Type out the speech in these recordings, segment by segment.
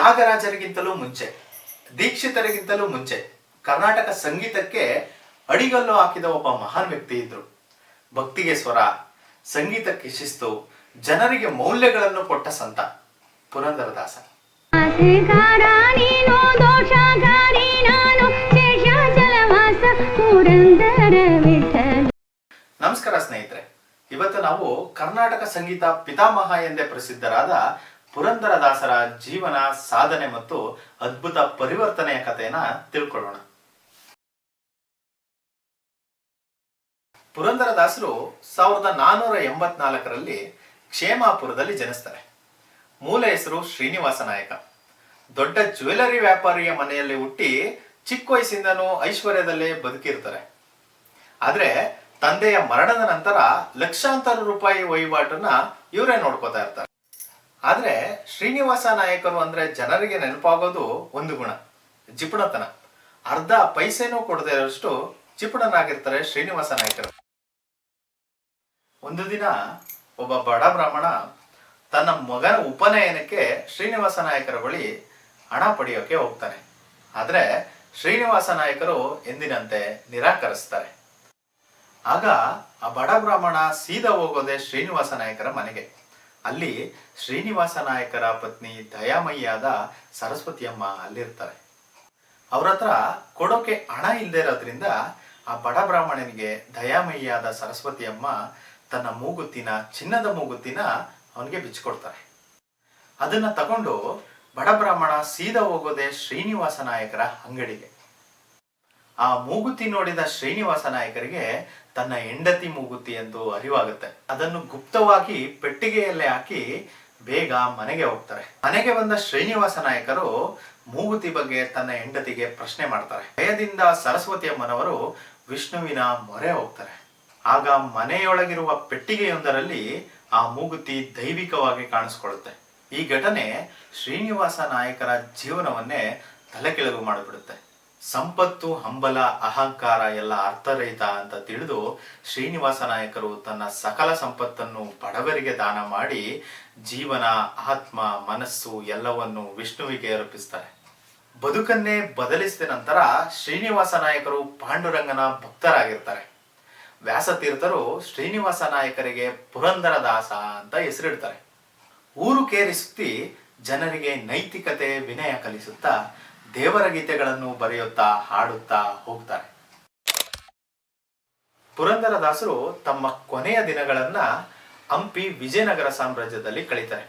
ತ್ಯಾಗರಾಜರಿಗಿಂತಲೂ ಮುಂಚೆ, ದೀಕ್ಷಿತರಿಗಿಂತಲೂ ಮುಂಚೆ ಕರ್ನಾಟಕ ಸಂಗೀತಕ್ಕೆ ಅಡಿಗಲ್ಲು ಹಾಕಿದ ಒಬ್ಬ ಮಹಾನ್ ವ್ಯಕ್ತಿ ಇದ್ರು. ಭಕ್ತಿಗೆ ಸ್ವರ, ಸಂಗೀತಕ್ಕೆ ಶಿಸ್ತು, ಜನರಿಗೆ ಮೌಲ್ಯಗಳನ್ನು ಕೊಟ್ಟ ಸಂತ ಪುರಂದರದಾಸ. ನಮಸ್ಕಾರ ಸ್ನೇಹಿತರೆ, ಇವತ್ತು ನಾವು ಕರ್ನಾಟಕ ಸಂಗೀತ ಪಿತಾಮಹ ಎಂದೇ ಪ್ರಸಿದ್ಧರಾದ ಪುರಂದರದಾಸರ ಜೀವನ, ಸಾಧನೆ ಮತ್ತು ಅದ್ಭುತ ಪರಿವರ್ತನೆಯ ಕಥೆಯನ್ನ ತಿಳ್ಕೊಳ್ಳೋಣ. ಪುರಂದರದಾಸರು 1484ರಲ್ಲಿ ಕ್ಷೇಮಾಪುರದಲ್ಲಿ ಜನಿಸ್ತಾರೆ. ಮೂಲ ಹೆಸರು ಶ್ರೀನಿವಾಸ ನಾಯಕ. ದೊಡ್ಡ ಜ್ಯುವೆಲರಿ ವ್ಯಾಪಾರಿಯ ಮನೆಯಲ್ಲಿ ಹುಟ್ಟಿ ಚಿಕ್ಕ ವಯಸ್ಸಿಂದನೂ ಐಶ್ವರ್ಯದಲ್ಲೇ ಬದುಕಿರ್ತಾರೆ. ಆದ್ರೆ ತಂದೆಯ ಮರಣದ ನಂತರ ಲಕ್ಷಾಂತರ ರೂಪಾಯಿ ವಹಿವಾಟನ್ನ ಇವರೇ ನೋಡ್ಕೋತಾ ಇರ್ತಾರೆ. ಆದ್ರೆ ಶ್ರೀನಿವಾಸ ನಾಯಕರು ಅಂದ್ರೆ ಜನರಿಗೆ ನೆನಪಾಗೋದು ಒಂದು ಗುಣ, ಜಿಪುಣತನ. ಅರ್ಧ ಪೈಸೆನೂ ಕೊಡದೇ ಇರೋಷ್ಟು ಜಿಪುಣನಾಗಿರ್ತಾರೆ ಶ್ರೀನಿವಾಸ ನಾಯಕರು. ಒಂದು ದಿನ ಒಬ್ಬ ಬಡ ಬ್ರಾಹ್ಮಣ ತನ್ನ ಮಗನ ಉಪನಯನಕ್ಕೆ ಶ್ರೀನಿವಾಸ ನಾಯಕರ ಬಳಿ ಹಣ ಪಡೆಯೋಕೆ ಹೋಗ್ತಾನೆ. ಆದ್ರೆ ಶ್ರೀನಿವಾಸ ನಾಯಕರು ಎಂದಿನಂತೆ ನಿರಾಕರಿಸ್ತಾರೆ. ಆಗ ಆ ಬಡ ಬ್ರಾಹ್ಮಣ ಸೀದಾ ಹೋಗೋದೆ ಶ್ರೀನಿವಾಸ ನಾಯಕರ ಮನೆಗೆ. ಅಲ್ಲಿ ಶ್ರೀನಿವಾಸ ನಾಯಕರ ಪತ್ನಿ ದಯಾಮಯ್ಯಾದ ಸರಸ್ವತಿಯಮ್ಮ ಅಲ್ಲಿರ್ತಾರೆ. ಅವ್ರ ಹತ್ರ ಕೊಡೋಕೆ ಹಣ ಇಲ್ಲದೆ ಇರೋದ್ರಿಂದ ಆ ಬಡ ಬ್ರಾಹ್ಮಣನಿಗೆ ದಯಾಮಯ್ಯಾದ ಸರಸ್ವತಿಯಮ್ಮ ತನ್ನ ಮೂಗುತ್ತಿನ, ಚಿನ್ನದ ಮೂಗುತ್ತಿನ ಅವನಿಗೆ ಬಿಚ್ಚಿಕೊಡ್ತಾರೆ. ಅದನ್ನ ತಗೊಂಡು ಬಡ ಬ್ರಾಹ್ಮಣ ಸೀದಾ ಹೋಗೋದೆ ಶ್ರೀನಿವಾಸ ನಾಯಕರ ಅಂಗಡಿಗೆ. ಆ ಮೂಗುತಿ ನೋಡಿದ ಶ್ರೀನಿವಾಸ ನಾಯಕರಿಗೆ ತನ್ನ ಹೆಂಡತಿ ಮೂಗುತಿ ಎಂದು ಅರಿವಾಗುತ್ತೆ. ಅದನ್ನು ಗುಪ್ತವಾಗಿ ಪೆಟ್ಟಿಗೆಯಲ್ಲೇ ಹಾಕಿ ಬೇಗ ಮನೆಗೆ ಹೋಗ್ತಾರೆ. ಮನೆಗೆ ಬಂದ ಶ್ರೀನಿವಾಸ ನಾಯಕರು ಮೂಗುತಿ ಬಗ್ಗೆ ತನ್ನ ಹೆಂಡತಿಗೆ ಪ್ರಶ್ನೆ ಮಾಡ್ತಾರೆ. ಭಯದಿಂದ ಸರಸ್ವತಿ ಅಮ್ಮನವರು ವಿಷ್ಣುವಿನ ಮೊರೆ ಹೋಗ್ತಾರೆ. ಆಗ ಮನೆಯೊಳಗಿರುವ ಪೆಟ್ಟಿಗೆಯೊಂದರಲ್ಲಿ ಆ ಮೂಗುತಿ ದೈವಿಕವಾಗಿ ಕಾಣಿಸ್ಕೊಳ್ಳುತ್ತೆ. ಈ ಘಟನೆ ಶ್ರೀನಿವಾಸ ನಾಯಕರ ಜೀವನವನ್ನೇ ತಲೆಕೆಳಗು ಮಾಡಿಬಿಡುತ್ತೆ. ಸಂಪತ್ತು, ಹಂಬಲ, ಅಹಂಕಾರ ಎಲ್ಲ ಅರ್ಥರಹಿತ ಅಂತ ತಿಳಿದು ಶ್ರೀನಿವಾಸ ನಾಯಕರು ತನ್ನ ಸಕಲ ಸಂಪತ್ತನ್ನು ಬಡವರಿಗೆ ದಾನ ಮಾಡಿ ಜೀವನ, ಆತ್ಮ, ಮನಸ್ಸು ಎಲ್ಲವನ್ನು ವಿಷ್ಣುವಿಗೆ ಅರ್ಪಿಸ್ತಾರೆ. ಬದುಕನ್ನೇ ಬದಲಿಸಿದ ನಂತರ ಶ್ರೀನಿವಾಸ ನಾಯಕರು ಪಾಂಡುರಂಗನ ಭಕ್ತರಾಗಿರ್ತಾರೆ. ವ್ಯಾಸತೀರ್ಥರು ಶ್ರೀನಿವಾಸ ನಾಯಕರಿಗೆ ಪುರಂದರದಾಸ ಅಂತ ಹೆಸರಿಡ್ತಾರೆ. ಊರು ಕೇರಿಸುತ್ತಿ ಜನರಿಗೆ ನೈತಿಕತೆ, ವಿನಯ ಕಲಿಸುತ್ತಾ ದೇವರ ಗೀತೆಗಳನ್ನು ಬರೆಯುತ್ತಾ ಹಾಡುತ್ತಾ ಹೋಗ್ತಾರೆ. ಪುರಂದರದಾಸರು ತಮ್ಮ ಕೊನೆಯ ದಿನಗಳನ್ನ ಹಂಪಿ ವಿಜಯನಗರ ಸಾಮ್ರಾಜ್ಯದಲ್ಲಿ ಕಳೀತಾರೆ.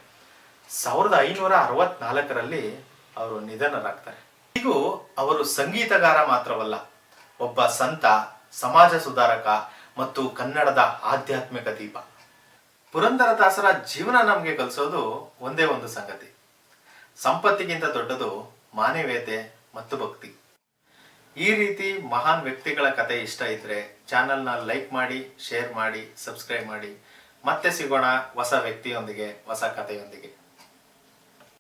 1564ರಲ್ಲಿ ಅವರು ನಿಧನರಾಗ್ತಾರೆ. ಈಗೂ ಅವರು ಸಂಗೀತಗಾರ ಮಾತ್ರವಲ್ಲ, ಒಬ್ಬ ಸಂತ, ಸಮಾಜ ಸುಧಾರಕ ಮತ್ತು ಕನ್ನಡದ ಆಧ್ಯಾತ್ಮಿಕ ದೀಪ. ಪುರಂದರದಾಸರ ಜೀವನ ನಮಗೆ ಕಲಿಸೋದು ಒಂದೇ ಒಂದು ಸಂಗತಿ: ಸಂಪತ್ತಿಗಿಂತ ದೊಡ್ಡದು ಮಾನವೀಯತೆ ಮತ್ತು ಭಕ್ತಿ. ಈ ರೀತಿ ಮಹಾನ್ ವ್ಯಕ್ತಿಗಳ ಕತೆ ಇಷ್ಟ ಇದ್ರೆ ಚಾನೆಲ್ನ ಲೈಕ್ ಮಾಡಿ, ಶೇರ್ ಮಾಡಿ, ಸಬ್ಸ್ಕ್ರೈಬ್ ಮಾಡಿ. ಮತ್ತೆ ಸಿಗೋಣ ಹೊಸ ವ್ಯಕ್ತಿಯೊಂದಿಗೆ, ಹೊಸ ಕಥೆಯೊಂದಿಗೆ.